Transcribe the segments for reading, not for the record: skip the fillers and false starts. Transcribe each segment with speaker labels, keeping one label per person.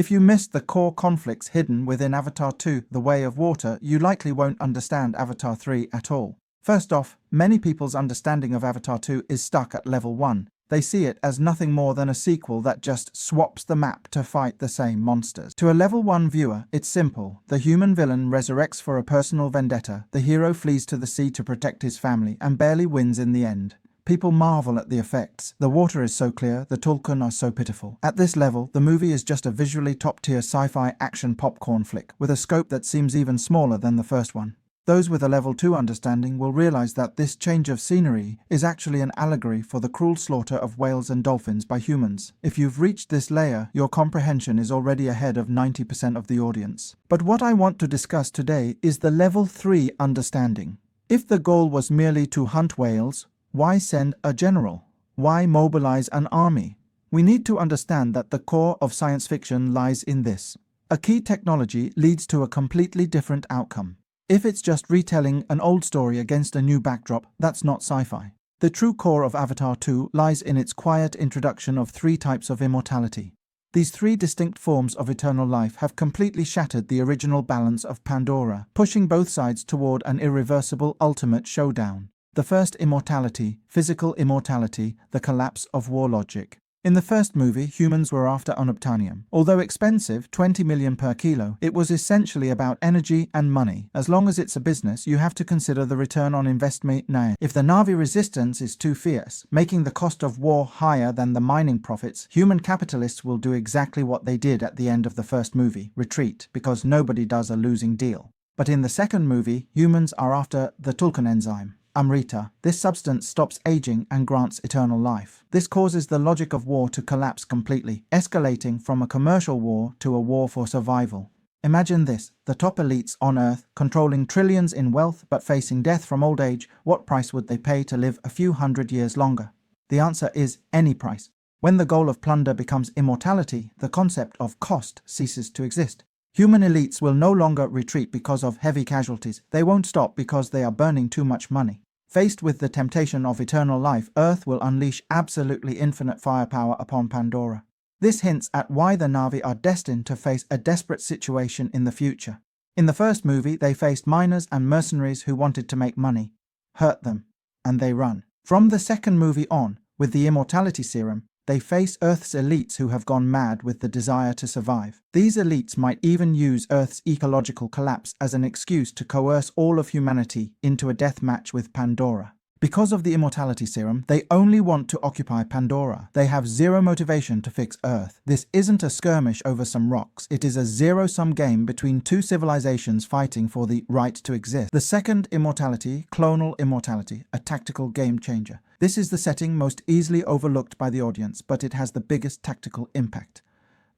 Speaker 1: If you missed the core conflicts hidden within Avatar 2, The Way of Water, you likely won't understand Avatar 3 at all. First off, many people's understanding of Avatar 2 is stuck at level 1. They see it as nothing more than a sequel that just swaps the map to fight the same monsters. To a level 1 viewer, it's simple. The human villain resurrects for a personal vendetta, the hero flees to the sea to protect his family, and barely wins in the end. People marvel at the effects. The water is so clear, the Tulkun are so pitiful. At this level, the movie is just a visually top-tier sci-fi action popcorn flick, with a scope that seems even smaller than the first one. Those with a level 2 understanding will realize that this change of scenery is actually an allegory for the cruel slaughter of whales and dolphins by humans. If you've reached this layer, your comprehension is already ahead of 90% of the audience. But what I want to discuss today is the level 3 understanding. If the goal was merely to hunt whales, why send a general? Why mobilize an army? We need to understand that the core of science fiction lies in this. A key technology leads to a completely different outcome. If it's just retelling an old story against a new backdrop, that's not sci-fi. The true core of Avatar 2 lies in its quiet introduction of 3 types of immortality. These 3 distinct forms of eternal life have completely shattered the original balance of Pandora, pushing both sides toward an irreversible ultimate showdown. The first immortality, physical immortality, the collapse of war logic. In the first movie, humans were after unobtainium. Although expensive, 20 million per kilo, it was essentially about energy and money. As long as it's a business, you have to consider the return on investment now. If the Na'vi resistance is too fierce, making the cost of war higher than the mining profits, human capitalists will do exactly what they did at the end of the first movie, retreat, because nobody does a losing deal. But in the second movie, humans are after the Tulkun enzyme. Amrita. This substance stops aging and grants eternal life. This causes the logic of war to collapse completely, escalating from a commercial war to a war for survival. Imagine this, the top elites on Earth, controlling trillions in wealth but facing death from old age. What price would they pay to live a few hundred years longer? The answer is any price. When the goal of plunder becomes immortality, the concept of cost ceases to exist. Human elites will no longer retreat because of heavy casualties. They won't stop because they are burning too much money. Faced with the temptation of eternal life, Earth will unleash absolutely infinite firepower upon Pandora. This hints at why the Na'vi are destined to face a desperate situation in the future. In the first movie, they faced miners and mercenaries who wanted to make money, hurt them, and they run. From the second movie on, with the Immortality Serum, they face Earth's elites who have gone mad with the desire to survive. These elites might even use Earth's ecological collapse as an excuse to coerce all of humanity into a death match with Pandora. Because of the Immortality Serum, they only want to occupy Pandora. They have zero motivation to fix Earth. This isn't a skirmish over some rocks. It is a zero-sum game between 2 civilizations fighting for the right to exist. The second immortality, Clonal immortality, a tactical game changer. This is the setting most easily overlooked by the audience, but it has the biggest tactical impact.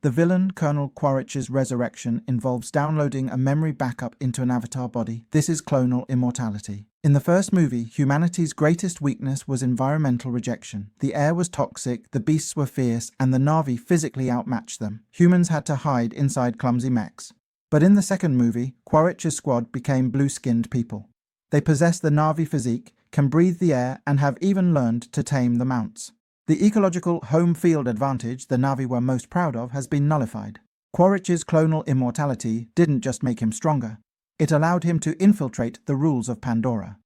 Speaker 1: The villain, Colonel Quaritch's resurrection, involves downloading a memory backup into an avatar body. This is clonal immortality. In the first movie, humanity's greatest weakness was environmental rejection. The air was toxic, the beasts were fierce, and the Na'vi physically outmatched them. Humans had to hide inside clumsy mechs. But in the second movie, Quaritch's squad became blue-skinned people. They possess the Na'vi physique, can breathe the air, and have even learned to tame the mounts. The ecological home field advantage the Na'vi were most proud of has been nullified. Quaritch's clonal immortality didn't just make him stronger, it allowed him to infiltrate the rules of Pandora.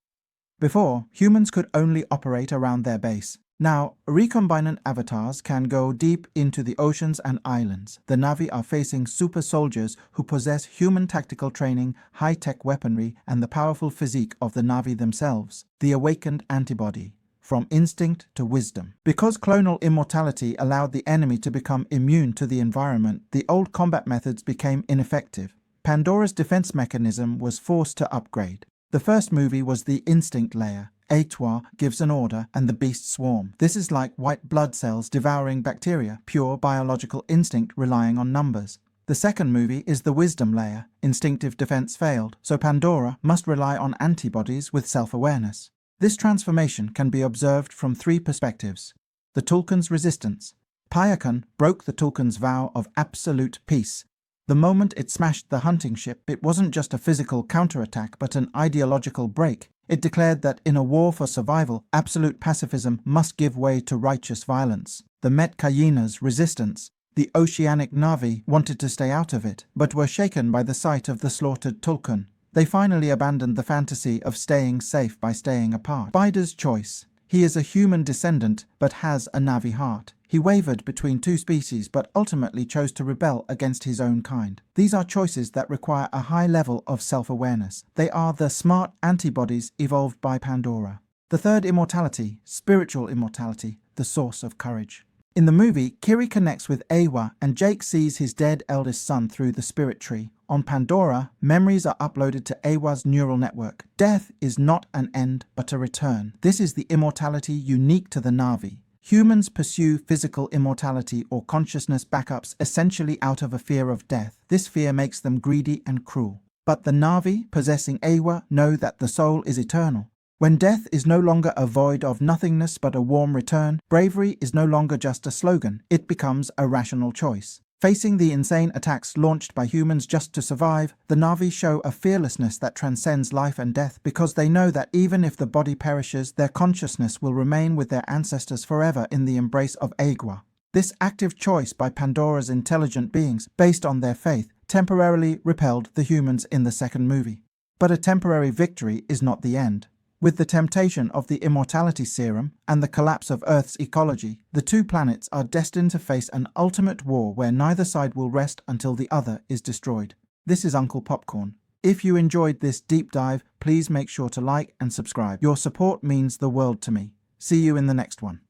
Speaker 1: Before, humans could only operate around their base. Now, recombinant avatars can go deep into the oceans and islands. The Na'vi are facing super soldiers who possess human tactical training, high-tech weaponry, and the powerful physique of the Na'vi themselves, the awakened antibody. From instinct to wisdom. Because clonal immortality allowed the enemy to become immune to the environment, the old combat methods became ineffective. Pandora's defense mechanism was forced to upgrade. The first movie was the instinct layer. Eywa gives an order and the beasts swarm. This is like white blood cells devouring bacteria, pure biological instinct relying on numbers. The second movie is the wisdom layer. Instinctive defense failed, so Pandora must rely on antibodies with self-awareness. This transformation can be observed from 3 perspectives. The Tulkun's resistance. Pyakon broke the Tulkun's vow of absolute peace. The moment it smashed the hunting ship, it wasn't just a physical counterattack but an ideological break. It declared that in a war for survival, absolute pacifism must give way to righteous violence. The Met Kayina's resistance. The oceanic Na'vi wanted to stay out of it, but were shaken by the sight of the slaughtered Tulkun. They finally abandoned the fantasy of staying safe by staying apart. Spider's choice. He is a human descendant, but has a Na'vi heart. He wavered between two species, but ultimately chose to rebel against his own kind. These are choices that require a high level of self-awareness. They are the smart antibodies evolved by Pandora. The third immortality, spiritual immortality, the source of courage. In the movie, Kiri connects with Eywa and Jake sees his dead eldest son through the spirit tree. On Pandora, memories are uploaded to Eywa's neural network. Death is not an end, but a return. This is the immortality unique to the Na'vi. Humans pursue physical immortality or consciousness backups essentially out of a fear of death. This fear makes them greedy and cruel. But the Na'vi, possessing Eywa, know that the soul is eternal. When death is no longer a void of nothingness but a warm return, bravery is no longer just a slogan, it becomes a rational choice. Facing the insane attacks launched by humans just to survive, the Na'vi show a fearlessness that transcends life and death because they know that even if the body perishes, their consciousness will remain with their ancestors forever in the embrace of Eywa. This active choice by Pandora's intelligent beings, based on their faith, temporarily repelled the humans in the second movie. But a temporary victory is not the end. With the temptation of the immortality serum and the collapse of Earth's ecology, the two planets are destined to face an ultimate war where neither side will rest until the other is destroyed. This is Uncle Popcorn. If you enjoyed this deep dive, please make sure to like and subscribe. Your support means the world to me. See you in the next one.